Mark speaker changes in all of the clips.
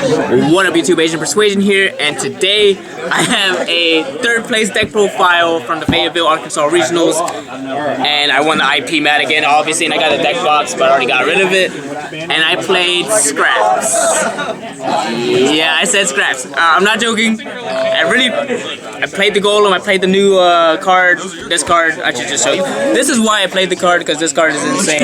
Speaker 1: What up, YouTube? Asian Persuasion here, and today I have a third place deck profile from the Fayetteville, Arkansas Regionals, and I won the IP mat again, obviously, and I got the deck box, but I already got rid of it, and I played Scraps. Yeah, I said Scraps. I'm not joking. I played the Golem, I played the new card, this card, I should just show you. This is why I played the card, because this card is insane.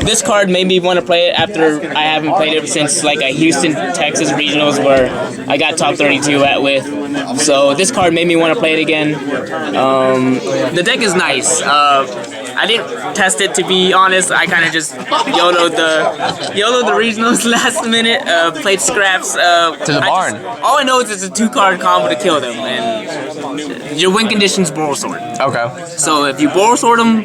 Speaker 1: This card made me want to play it after I haven't played it since like a Houston, Texas regionals where I got top 32 with. So this card made me want to play it again. The deck is nice. I didn't test it, to be honest. I kind of just YOLO'd the regionals last minute. Played Scraps.
Speaker 2: To the barn.
Speaker 1: All I know is it's a 2-card combo to kill them, and your win condition's Boral Sword.
Speaker 2: Okay.
Speaker 1: So if you Boral Sword them,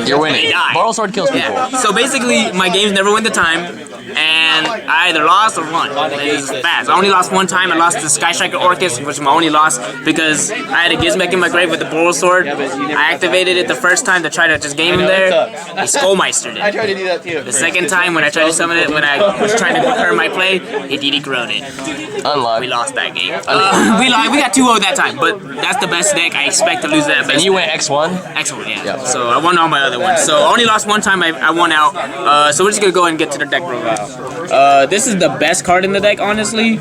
Speaker 2: you're winning. Boral Sword kills people.
Speaker 1: Yeah. So basically, my games never went to time, and I either lost or won. It's fast. I only lost one time. I lost to Sky Striker Orcus, which was my only loss because I had a Gizmek in my grave with the Boral Sword. I activated it the first time to try to just game him there. He Skullmeistered it.
Speaker 3: I tried to do that too.
Speaker 1: The second time when I tried to summon it, when I was trying to confirm my play, he DD Grown it.
Speaker 2: Unlucky.
Speaker 1: We lost that game. We got 2-0 that time, but that's the best deck. I expect to lose that best.
Speaker 2: And you went X1?
Speaker 1: X1, yeah. Yep. So I won all my other ones. So I only lost one time. I won out. So we're just gonna go ahead and get to the deck profile. This is the best card in the deck, honestly.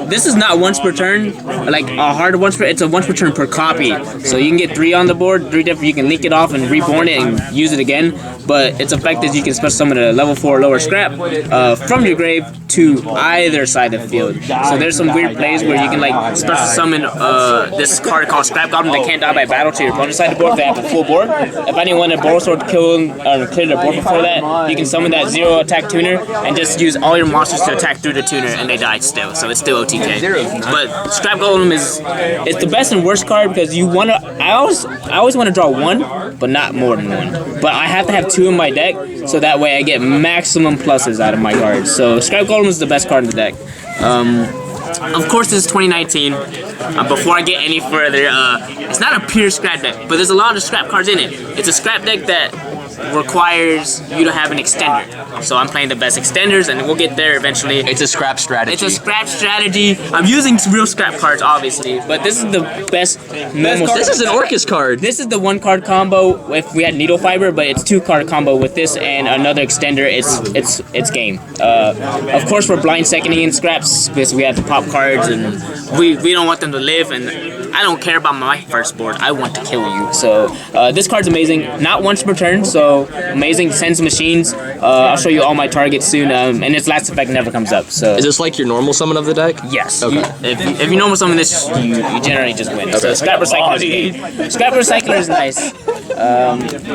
Speaker 1: This is not once per turn, like a hard once per. It's a once per turn per copy. So you can get 3 on the board, 3 different. You can link it off and reborn it and use it again. But its effect is you can special summon a level 4 lower scrap from your grave to either side of the field. So there's some weird plays where you can like special summon this card called Scrap Goblin that can't die by battle to your opponent's side of the board. They have a full board. If anyone wanted Boral Sword kill or clear their board before that, you can summon that 0 attack tuner and just use all your monsters to attack through the tuner, and they died still. So it's still OTK. But Scrap Golem it's the best and worst card because you wanna. I always want to draw 1, but not more than 1. But I have to have 2 in my deck, so that way I get maximum pluses out of my cards. So Scrap Golem is the best card in the deck. Of course, this is 2019. Before I get any further, it's not a pure scrap deck, but there's a lot of scrap cards in it. It's a scrap deck that requires you to have an extender. So I'm playing the best extenders, and we'll get there eventually.
Speaker 2: It's a scrap strategy.
Speaker 1: It's a scrap strategy. I'm using real scrap cards, obviously, but this is the best.
Speaker 2: This is an Orcus card.
Speaker 1: This is the 1-card combo. If we had Needle Fiber, but it's 2-card combo with this and another extender. It's game. Of course, we're blind seconding in scraps because we have to pop cards, and we don't want them to live. And I don't care about my first board. I want to kill you. So this card's amazing. Not once per turn. So amazing, sends machines. I'll show you all my targets soon, and its last effect never comes up. So
Speaker 2: is this like your normal summon of the deck?
Speaker 1: Yes.
Speaker 2: Okay.
Speaker 1: If you normal summon this, you generally just win. Okay. So Scrap Recycler is great. Scrap Recycler is nice.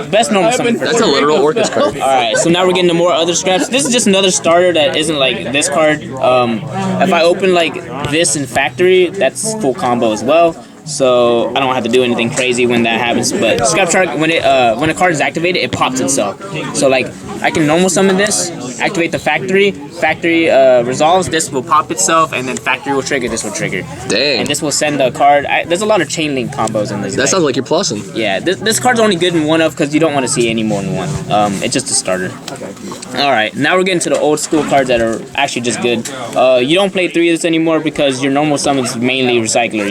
Speaker 1: Best normal summon.
Speaker 2: That's a literal Orcus card.
Speaker 1: All right. So now we're getting to more other scraps. This is just another starter that isn't like this card. If I open like this in Factory, that's full combo as well. So I don't have to do anything crazy when that happens. But Scrap Shark, when a card is activated, it pops itself. So like I can normal summon this, activate the Factory. Factory resolves. This will pop itself, and then Factory will trigger. This will trigger.
Speaker 2: Dang.
Speaker 1: And this will send the card. There's a lot of chain link combos in this.
Speaker 2: That sounds like you're plussing.
Speaker 1: Yeah. This card's only good in 1-of because you don't want to see any more than 1. It's just a starter. All right. Now we're getting to the old school cards that are actually just good. You don't play 3 of this anymore because your normal summon is mainly Recycler.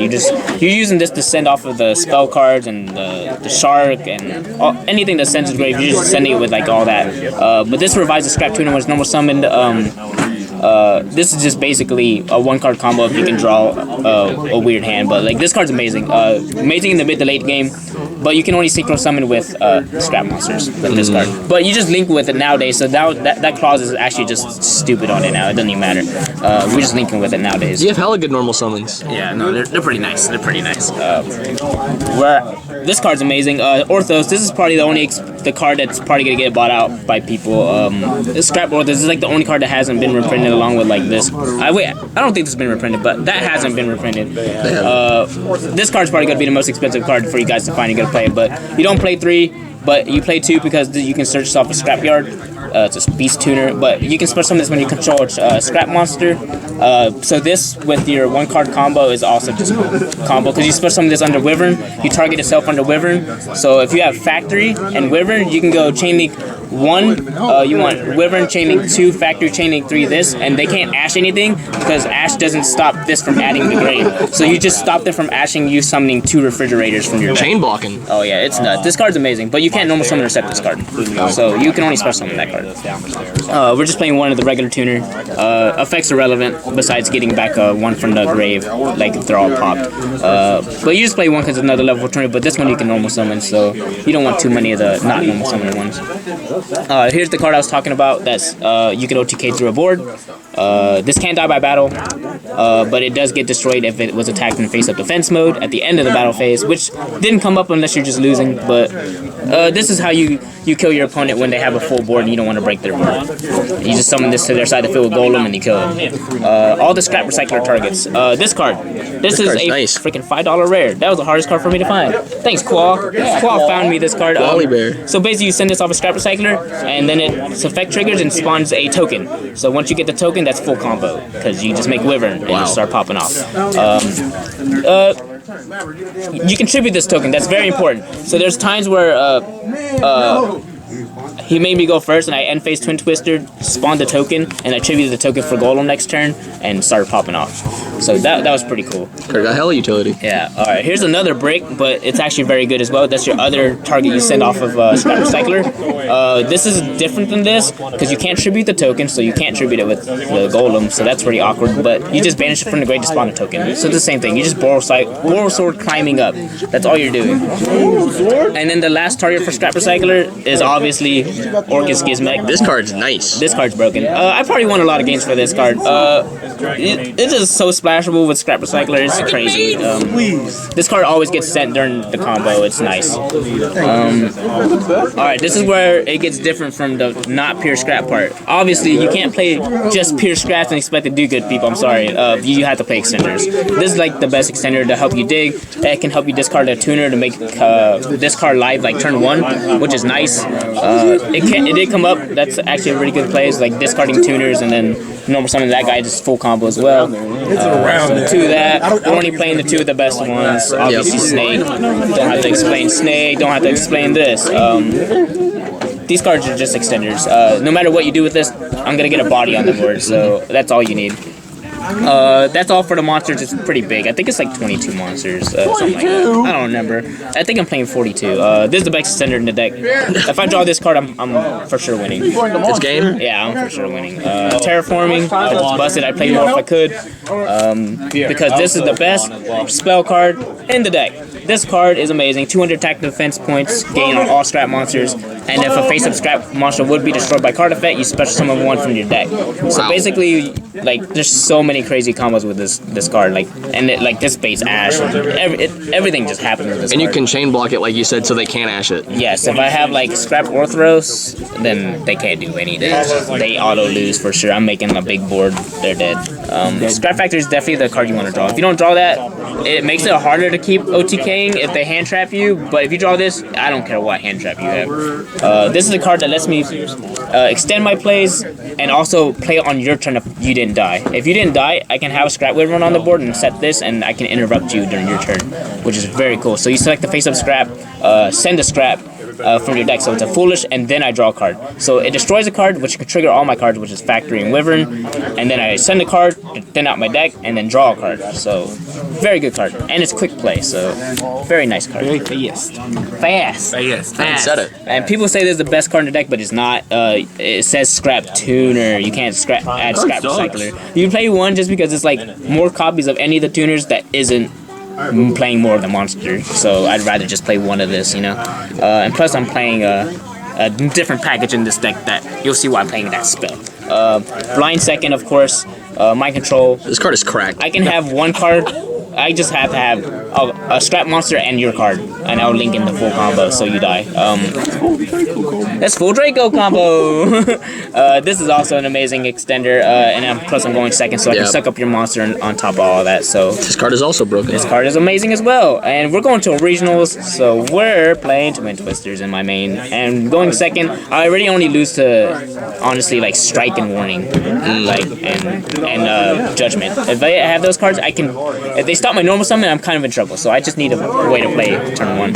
Speaker 1: You're using this to send off of the spell cards and the shark and anything that sends to the grave. You're just sending it with like all that. But this revives the Scrap Tuner when it's normal summoned. This is just basically a 1-card combo if you can draw a weird hand. But like this card's amazing. Amazing in the mid to late game. But you can only synchro summon with scrap monsters with this card. But you just link with it nowadays, so that clause is actually just stupid on it now. It doesn't even matter. We're just linking with it nowadays.
Speaker 2: You have hella good normal summons.
Speaker 1: Yeah, no, they're pretty nice. They're pretty nice. This card's amazing. Orthos, this is probably the card that's probably gonna get bought out by people. This Scrap Orthos is like the only card that hasn't been reprinted along with like this. I don't think this has been reprinted, but that hasn't been reprinted. This card's probably gonna be the most expensive card for you guys to find and get play, but you don't play 3, but you play 2 because you can search yourself a scrapyard. It's a beast tuner, but you can special summon this when you control a scrap monster. So this with your 1-card combo is also just combo because you special summon this under Wyvern. You target yourself under Wyvern. So if you have Factory and Wyvern, you can go chain link 1, you want Wyvern chaining 2, Factory chaining 3 this, and they can't ash anything because ash doesn't stop this from adding the grave. So you just stop them from ashing you summoning 2 refrigerators from your deck.
Speaker 2: Chain blocking.
Speaker 1: Oh yeah, it's nuts. This card's amazing, but you can't normal summon or set this card. So you can only special summon that card. We're just playing 1 of the regular tuner. Effects are relevant besides getting back 1 from the grave, like if they're all popped. But you just play 1 because it's another level tuner, but this one you can normal summon, so you don't want too many of the not normal summoner ones. Here's the card I was talking about. That's you can OTK through a board. This can't die by battle, but it does get destroyed if it was attacked in face-up defense mode at the end of the battle phase, which didn't come up unless you're just losing, but this is how you kill your opponent when they have a full board and you don't want to break their board. You just summon this to their side to fill with Golem and you kill them. All the scrap recycler targets. This card. This is a
Speaker 2: nice.
Speaker 1: freaking $5 rare. That was the hardest card for me to find. Thanks, Qual. Qual found me this card.
Speaker 2: Bear.
Speaker 1: So basically you send this off a scrap recycler and then its effect triggers and spawns a token. So once you get the token, that's full combo because you just make Wyvern and you start popping off. You contribute this token. That's very important. So there's times where he made me go first, and I end phase Twin Twister, spawned the token, and attributed the token for Golem next turn, and started popping off. So that was pretty cool.
Speaker 2: Got hella utility.
Speaker 1: Yeah. All right. Here's another brick, but it's actually very good as well. That's your other target you send off of Scrap Recycler. This is different than this because you can't tribute the token, so you can't tribute it with the Golem. So that's pretty awkward. But you just banish it from the grave to spawn a token. So it's the same thing. You just borrow sword climbing up. That's all you're doing. And then the last target for Scrap Recycler is obviously Orcus Gizmek.
Speaker 2: This card's nice.
Speaker 1: This card's broken. I probably won a lot of games for this card. It's just so splashable with Scrap Recycler. It's crazy. This card always gets sent during the combo. It's nice. Alright, this is where it gets different from the not pure scrap part. Obviously, you can't play just pure scraps and expect to do good, people. I'm sorry. You have to play extenders. This is like the best extender to help you dig. It can help you discard a tuner to make this card live like turn 1, which is nice. It did come up. That's actually a really good play. It's like discarding tuners and then normal summon that guy just full combo as well. So 2 of that. We're only playing the 2 of the best ones. Obviously Snake. Don't have to explain Snake. Don't have to explain this. These cards are just extenders. No matter what you do with this, I'm gonna get a body on the board. So that's all you need. That's all for the monsters. It's pretty big. I think it's like 22 monsters, something like that. I don't remember. I think I'm playing 42. This is the best extender in the deck. If I draw this card, I'm for sure winning.
Speaker 2: It's game?
Speaker 1: Yeah, I'm for sure winning. Terraforming, if it's busted, I'd play more if I could. Because this is the best spell card in the deck. This card is amazing. 200 attack defense points, gain on all scrap monsters, and if a face-up scrap monster would be destroyed by card effect, you special summon 1 from your deck. So basically, like, there's so many crazy combos with this card, like, and like this base ash, everything just happens with this
Speaker 2: And
Speaker 1: card.
Speaker 2: you can chain block it like you said, so they can't ash it.
Speaker 1: Yes, if I have like scrap Orthros, then they can't do anything. They auto lose for sure. I'm making a big board. They're dead. Scrap Factory is definitely the card you want to draw. If you don't draw that, it makes it harder to keep OTKing if they hand trap you. But if you draw this, I don't care what hand trap you have. This is a card that lets me extend my plays and also play it on your turn if you didn't die. If you didn't die, I can have a scrap Wyvern on the board and set this, and I can interrupt you during your turn, which is very cool. So you select the face-up scrap, send a scrap from your deck, so it's a foolish, and then I draw a card. So it destroys a card, which can trigger all my cards, which is Factory and Wyvern, and then I send a card, thin out my deck, and then draw a card. So very good card, and it's quick play, so very nice card.
Speaker 3: Very fast.
Speaker 1: Fast.
Speaker 2: Said it.
Speaker 1: And people say this is the best card in the deck, but it's not. It says scrap tuner. You can't add scrap recycler. You play 1 just because it's like more copies of any of the tuners that isn't playing more of the monster. So I'd rather just play 1 of this, you know. And plus I'm playing a different package in this deck that you'll see why I'm playing that spell. Blind Second, of course. Mind Control.
Speaker 2: This card is cracked.
Speaker 1: I can have 1 card. I just have to have a scrap monster and your card, and I'll link in the full combo so you die. That's full Draco combo. This is also an amazing extender, and plus I'm going second, so I can suck up your monster on top of all that. So
Speaker 2: this card is also broken.
Speaker 1: This card is amazing as well, and we're going to regionals, so we're playing Twin Twisters in my main, and going second. I already only lose to honestly like Strike and Warning, like and Judgment. If I have those cards, I can. If they stop my normal summon, I'm kind of in trouble. So I just need a way to play turn 1.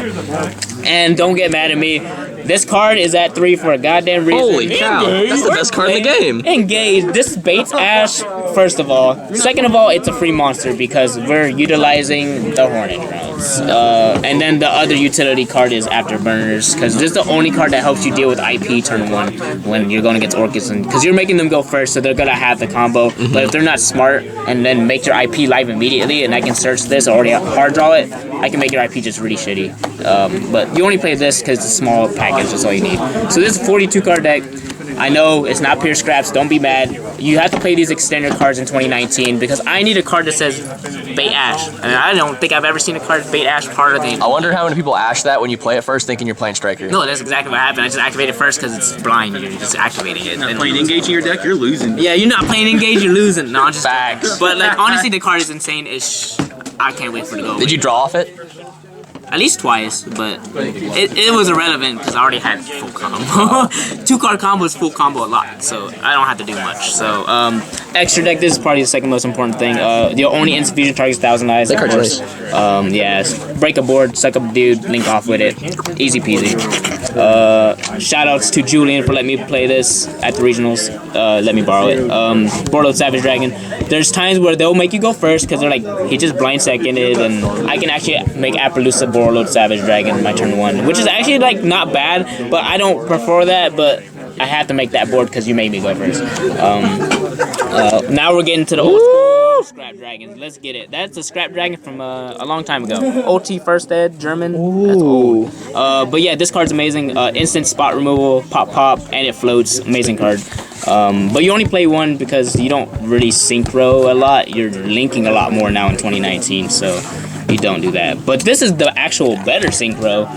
Speaker 1: And don't get mad at me. This card is at 3 for a goddamn reason.
Speaker 2: Holy cow. That's the best card in the game.
Speaker 1: Engage. This baits Ash, first of all. Second of all, it's a free monster because we're utilizing the Hornet Drones. And then the other utility card is Afterburners, because this is the only card that helps you deal with IP turn 1 when you're going against Orcus. Because you're making them go first, so they're going to have the combo. But if they're not smart and then make your IP live immediately, and I can search this or already hard draw it, I can make your IP just really shitty. But you only play this because it's a small package, that's all you need. So this is a 42 card deck. I know it's not pure scraps, don't be mad. You have to play these extended cards in 2019 because I need a card that says bait Ash. And I don't think I've ever seen a card bait Ash part of the game.
Speaker 2: I wonder how many people ash that when you play it first thinking you're playing Striker.
Speaker 1: No, that's exactly what happened. I just activated first because it's blind. You're just activating it.
Speaker 3: You're not playing Engage in your deck, you're losing.
Speaker 1: Yeah, you're not playing Engage, you're losing. No, I'm just
Speaker 2: Facts.
Speaker 1: But like honestly, the card is insane. I can't wait for it to go away.
Speaker 2: Did you draw off it?
Speaker 1: At least twice, but it was irrelevant because I already had full combo. 2 card combo is full combo a lot, so I don't have to do much. So extra deck, this is probably the second most important thing. The only instant fusion targets 1,000 eyes. That
Speaker 2: card's nice.
Speaker 1: Yeah, break a board, suck up a dude, link off with it, easy peasy. Shout outs to Julian for letting me play this at the regionals. Let me borrow it. Borderlord Savage Dragon. There's times where they'll make you go first because they're like, he just blind seconded, and I can actually make Appaloosa Borderlord Savage Dragon my turn 1, which is actually like not bad, but I don't prefer that, but I have to make that board because you made me go first. Now we're getting to the old school Scrap Dragons. Let's get it. That's a Scrap Dragon from a long time ago. OT First Ed, German. That's old. But yeah, this card's amazing. Instant spot removal, pop, and it floats. Amazing card. But you only play 1 because you don't really synchro a lot. You're linking a lot more now in 2019, so you don't do that. But this is the actual better synchro.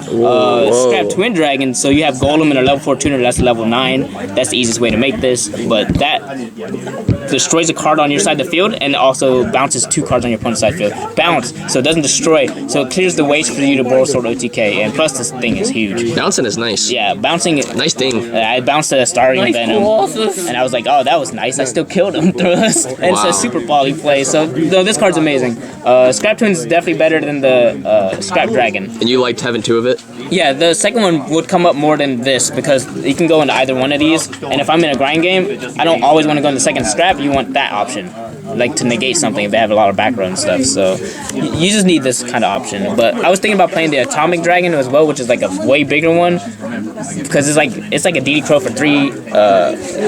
Speaker 1: Scrap Twin Dragon, so you have Golem and a level 4 tuner, that's level 9. That's the easiest way to make this. But that destroys a card on your side of the field and also bounces 2 cards on your opponent's side of the field. Bounce, so it doesn't destroy, so it clears the ways for you to borrow sword OTK. And plus this thing is huge.
Speaker 2: Bouncing is nice.
Speaker 1: Yeah, bouncing.
Speaker 2: Nice thing.
Speaker 1: I bounced a Starring Venom. And I was like, oh, that was nice. I still killed him through this. And it's a super poly play. So no, this card's amazing. Scrap Twin is definitely better than the Scrap Dragon.
Speaker 2: And you liked having 2 of it?
Speaker 1: Yeah, the second one would come up more than this because you can go into either one of these. And if I'm in a grind game, I don't always want to go in the second Scrap. You want that option, like to negate something if they have a lot of background stuff. So you just need this kind of option. But I was thinking about playing the Atomic Dragon as well, which is like a way bigger one. Because it's like a DD Crow for 3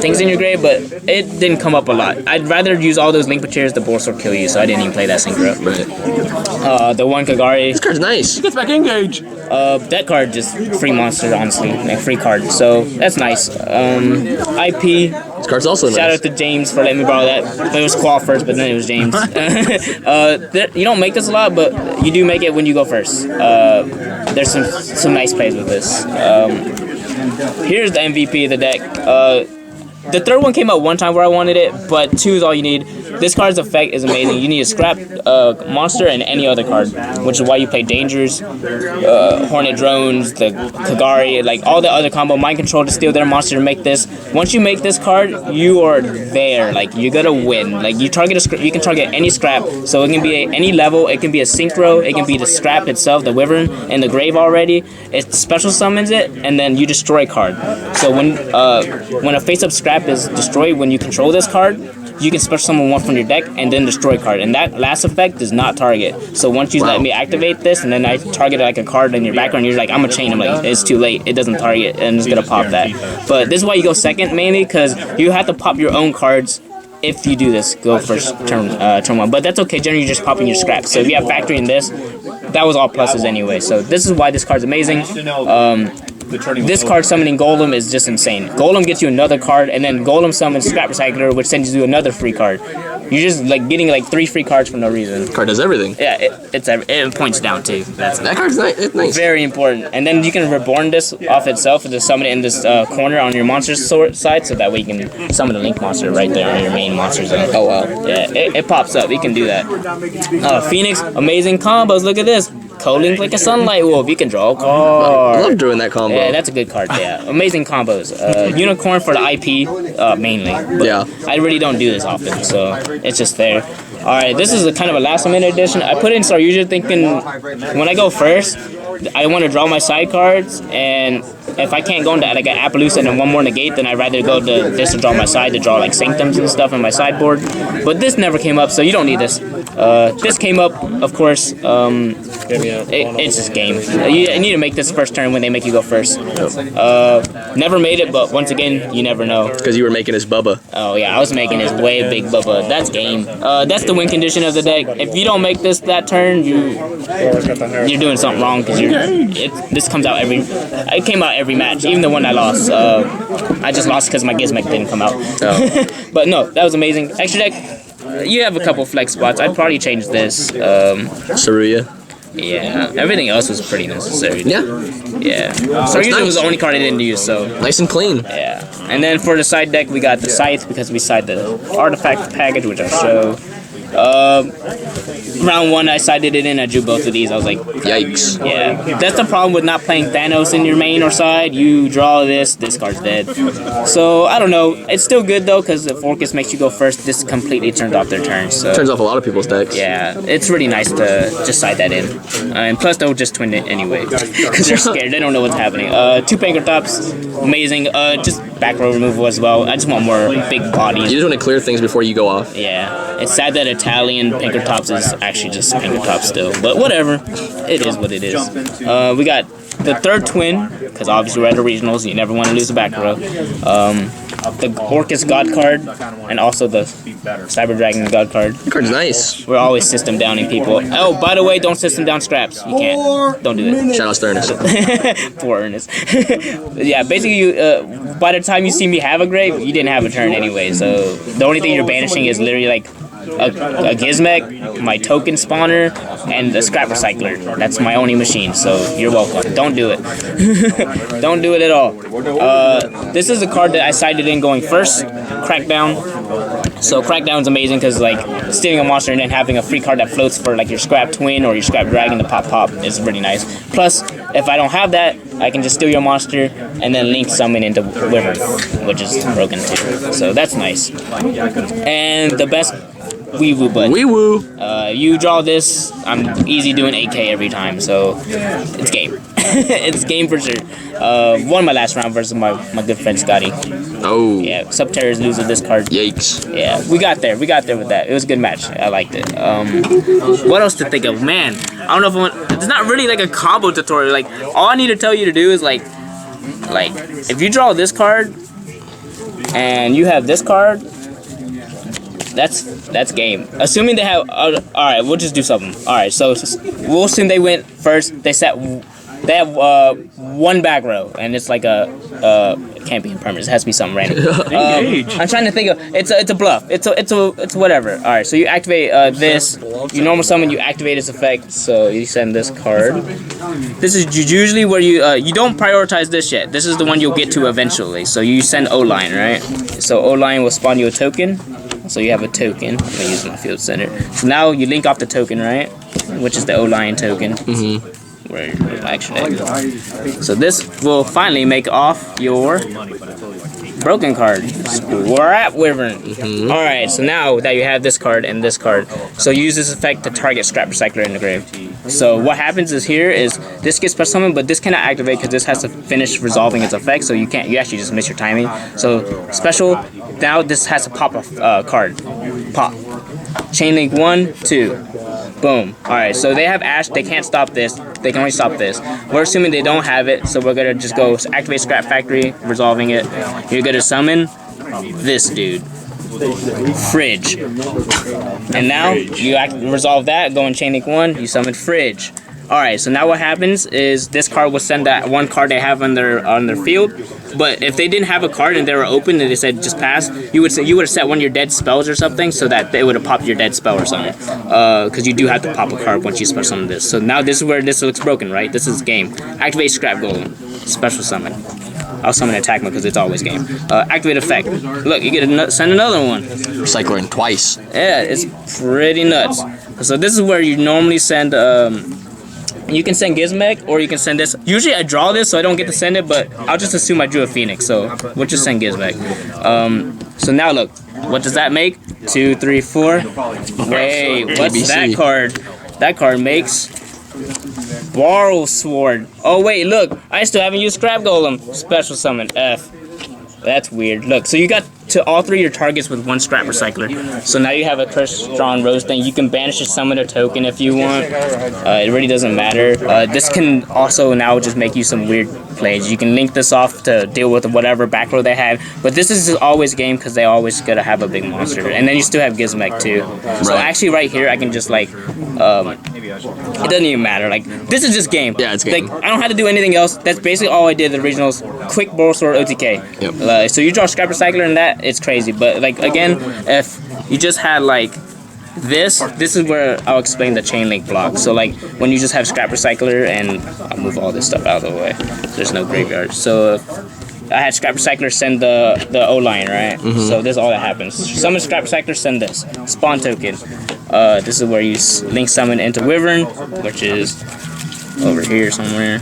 Speaker 1: things in your grave, but it didn't come up a lot. I'd rather use all those Link Pachairs, the Borsor kill you, so I didn't even play that synchro.
Speaker 2: Right.
Speaker 1: The one Kagari.
Speaker 2: This card's nice.
Speaker 3: Gets back Engage.
Speaker 1: That card just free monster, honestly, like free card. So that's nice. IP.
Speaker 2: This card's also nice.
Speaker 1: Shout out to James for letting me borrow that. It was Qual first, but then it was James. You don't make this a lot, but you do make it when you go first. There's some nice plays with this. Here's the MVP of the deck. The third one came out one time where I wanted it, but 2 is all you need. This card's effect is amazing. You need a Scrap monster and any other card, which is why you play Dangers, Hornet Drones, the Kagari, like all the other combo. Mind Control to steal their monster to make this. Once you make this card, you are there. Like you're gonna win. Like you can target any Scrap. So it can be any level. It can be a Synchro. It can be the Scrap itself, the Wyvern in the grave already. It special summons it, and then you destroy a card. So when a face-up Scrap is destroyed, when you control this card, you can special summon 1 from your deck and then destroy a card. And that last effect does not target. So once you let me activate this and then I target like a card in your background, you're like, I'm gonna chain him. Like, it's too late. It doesn't target. And it's gonna pop that. But this is why you go second mainly, because you have to pop your own cards. If you do this, go first turn 1. But that's okay. Generally, you're just popping your scraps. So if you have factory in this, that was all pluses anyway. So this is why this card's amazing. This card summoning Golem is just insane. Golem gets you another card, and then Golem summons Scrap Recycler, which sends you another free card. You're just like getting like 3 free cards for no reason.
Speaker 2: Card does everything.
Speaker 1: Yeah, it points down too.
Speaker 2: That card's nice. It's nice.
Speaker 1: Very important. And then you can reborn this off itself and just summon it in this corner on your monster side, so that way you can summon the Link monster right there on your main monster zone.
Speaker 2: Oh wow.
Speaker 1: Yeah, it pops up. You can do that. Phoenix, amazing combos. Look at this. Co-Link like a Sunlight Wolf. You can draw a card.
Speaker 2: I love doing that combo.
Speaker 1: Yeah, that's a good card. Yeah, amazing combos. Unicorn for the IP mainly. But
Speaker 2: yeah.
Speaker 1: I really don't do this often, so it's just there. All right, this is a kind of a last minute edition. I put in Star Yugioh thinking when I go first, I want to draw my side cards, and if I can't go into like an Appaloosa and then one more negate, then I'd rather go to this to draw my side, to draw like Sanctums and stuff on my sideboard. But this never came up, so you don't need this. This came up, of course. It's just game. You need to make this first turn when they make you go first. Never made it, but once again, you never know.
Speaker 2: Because you were making his Bubba.
Speaker 1: Oh yeah, I was making his way big Bubba. That's game. That's the win condition of the deck. If you don't make this that turn, you're doing something wrong, because this comes out it came out every match, even the one I lost. I just lost because my Gizmek didn't come out. Oh. But no, that was amazing. Extra deck, you have a couple flex spots. I'd probably change this.
Speaker 2: Saruya.
Speaker 1: Yeah, everything else was pretty necessary.
Speaker 2: Yeah.
Speaker 1: Yeah. Saruya was the only card I didn't use, so.
Speaker 2: Nice and clean.
Speaker 1: Yeah. And then for the side deck, we got the Scythe, because we side the artifact package, which I'll show. Round 1, I sided it in. I drew both of these. I was like,
Speaker 2: yikes.
Speaker 1: Yeah, that's the problem with not playing Thanos in your main or side. You draw this card's dead. So I don't know. It's still good though, because if Orcus makes you go first, this completely turns off their turn. So
Speaker 2: turns off a lot of people's decks.
Speaker 1: yeah, it's really nice to just side that in. And plus, they'll just twin it anyway, because they're scared. They don't know what's happening. 2 Pankratops, amazing. Just back row removal as well. I just want more big bodies.
Speaker 2: You just want to clear things before you go off.
Speaker 1: Yeah, it's sad that Italian Pankratops is actually just Pankratops still, but whatever. It is what it is. We got the third twin, because obviously we're at the regionals. You never want to lose a back row. The Orcus God card, and also the Cyber Dragon God card.
Speaker 2: The card's nice.
Speaker 1: We're always system downing people. Oh, by the way, don't system down scraps. You can't. Don't do it.
Speaker 2: Shout out to Ernest.
Speaker 1: Poor Ernest. Yeah, basically, you, by the time you see me have a grave, you didn't have a turn anyway. So the only thing you're banishing is literally like a Gizmek, my token spawner, and the scrap recycler. That's my only machine, so you're welcome. Don't do it. Don't do it at all. This is the card that I sided in going first, Crackdown. So Crackdown's amazing because like stealing a monster and then having a free card that floats for like your scrap twin or your scrap dragon to pop is really nice. Plus, if I don't have that, I can just steal your monster and then link summon into Wyvern, which is broken too. So that's nice. And the best Wee Woo button.
Speaker 2: Wee Woo.
Speaker 1: You draw this, I'm easy doing 8K every time, so it's game. It's game for sure. Won my last round versus my good friend Scotty.
Speaker 2: Oh.
Speaker 1: Yeah, Subterra's losing this card.
Speaker 2: Yikes.
Speaker 1: Yeah, we got there with that. It was a good match. I liked it. What else to think of? Man, I don't know if it's not really like a combo tutorial. Like, all I need to tell you to do is like if you draw this card and you have this card, that's game. Assuming they have, all right, we'll just do something. All right, so we'll assume they went first. They have one back row, and it's like it can't be impermanent. It has to be something random. I'm trying to think of. It's a bluff. It's whatever. All right, so you activate this. You normal summon. You activate its effect. So you send this card. This is usually where you don't prioritize this yet. This is the one you'll get to eventually. So you send O-Line, right? So O-Line will spawn you a token. So you have a token. I'm gonna use my field center. So now you link off the token, right? Which is the O-Line token. Where actually, so this will finally make off your broken card. Scrap Wyvern. All right. So now that you have this card and this card, so use this effect to target Scrap Recycler in the grave. So what happens is this gets special summon, but this cannot activate because this has to finish resolving its effect. So you can't. You actually just miss your timing. So special. Now this has to pop a card. Pop. Chain link 1, 2. Boom. Alright, so they have Ash. They can't stop this. They can only stop this. We're assuming they don't have it, so we're going to just go activate Scrap Factory, resolving it. You're going to summon this dude. Fridge. And now you resolve that, go in Chain link 1, you summon Fridge. Alright, so now what happens is this card will send that one card they have on their field. But if they didn't have a card and they were open and they said just pass, you would have set one of your dead spells or something so that they would have popped your dead spell or something. Because you do have to pop a card once you special summon this. So now this is where this looks broken, right? This is game. Activate Scrap Golem. Special summon. I'll summon attack mode because it's always game. Activate effect. Look, you get to send another one.
Speaker 2: Recycling twice.
Speaker 1: Yeah, it's pretty nuts. So this is where you normally send. You can send Gizmek, or you can send this. Usually I draw this, so I don't get to send it, but I'll just assume I drew a Phoenix, so we'll just send Gizmek. So now look, what does that make? 2, 3, 4. Wait, what's that card? That card makes Borrow Sword. Oh wait, look, I still haven't used Scrap Golem. Special summon F. That's weird. Look, so you got to all 3 of your targets with 1 Scrap Recycler. So now you have a Cursed Drawn Rose thing. You can banish a summon a token if you want. It really doesn't matter. This can also now just make you some weird plays. You can link this off to deal with whatever back row they have. But this is always game because they always gotta have a big monster. And then you still have Gizmek too. So actually right here I can just like it doesn't even matter. Like this is just game.
Speaker 2: Yeah, it's game.
Speaker 1: Like I don't have to do anything else. That's basically all I did in the regionals. Quick Borrow Sword OTK.
Speaker 2: Yep.
Speaker 1: So you draw Scrap Recycler and that, it's crazy. But like again, if you just had like this is where I'll explain the chain link block. So like when you just have Scrap Recycler, and I'll move all this stuff out of the way. There's no graveyard. So I had Scrap Recycler send the O-line, right? So this is all that happens. Summon Scrap Recycler, send this. Spawn token. This is where you link summon into Wyvern, which is over here somewhere.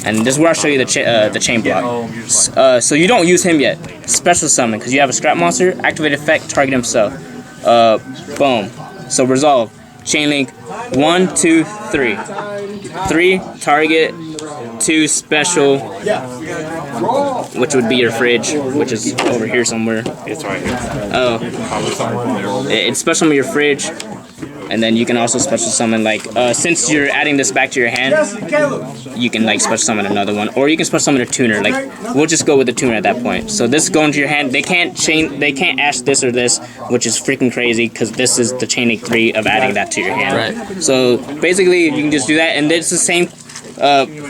Speaker 1: And this is where I'll show you the chain block. So you don't use him yet. Special summon, because you have a scrap monster, activate effect, target himself. Boom. So resolve. Chain link 1, 2, 3. 3, target, 2, special, which would be your fridge, which is over here somewhere.
Speaker 4: It's right here.
Speaker 1: Oh. It's special summon your fridge. And then you can also special summon, like, since you're adding this back to your hand, you can, like, special summon another one. Or you can special summon a tuner. Like, we'll just go with the tuner at that point. So this going to your hand. They can't ash this or this, which is freaking crazy, because this is the chain link 3 of adding that to your hand.
Speaker 2: Right.
Speaker 1: So basically, you can just do that, and it's the same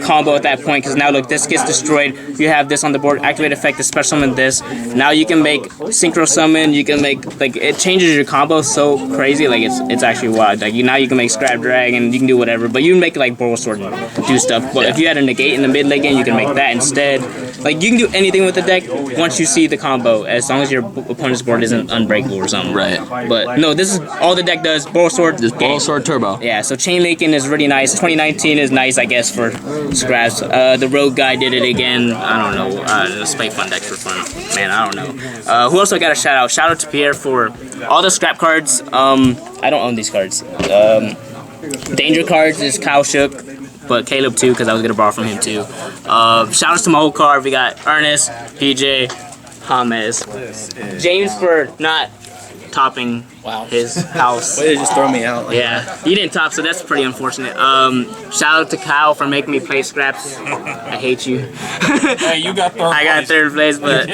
Speaker 1: combo at that point, because now look, this gets destroyed. You have this on the board, activate effect to special summon this. Now you can make synchro summon, you can make, like, it changes your combo so crazy, like it's actually wild. Like now you can make scrap dragon, you can do whatever, but you can make like Borrow Sword and do stuff. But if you had a negate in the mid late game, you can make that instead. Like you can do anything with the deck once you see the combo, as long as your opponent's board isn't unbreakable or something.
Speaker 2: Right.
Speaker 1: But no, this is all the deck does. Borrow Sword.
Speaker 2: Just Borrow Sword Turbo.
Speaker 1: Yeah, so chain linking is really nice. 2019 is nice, I guess, for scraps. The Rogue guy did it again. I don't know. Let's play fun decks for fun. Man, I don't know. Who else I got a shout out? Shout out to Pierre for all the scrap cards. I don't own these cards. Danger cards is Kyle Shook, but Caleb too, because I was gonna borrow from him too. Shout outs to my whole card. We got Ernest, PJ, James, James for not topping his house.
Speaker 3: Way to just throw me out. Like
Speaker 1: Yeah, he didn't top, so that's pretty unfortunate. Shout out to Kyle for making me play scraps. I hate you.
Speaker 4: Hey, you got third place.
Speaker 1: I got third place, but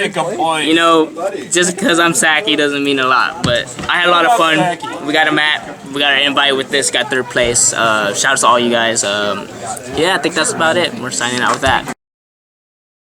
Speaker 1: you know, just because I'm sacky doesn't mean a lot. But I had a lot of fun. We got a map. We got an invite with this. Got third place. Shout out to all you guys. Yeah, I think that's about it. We're signing out with that.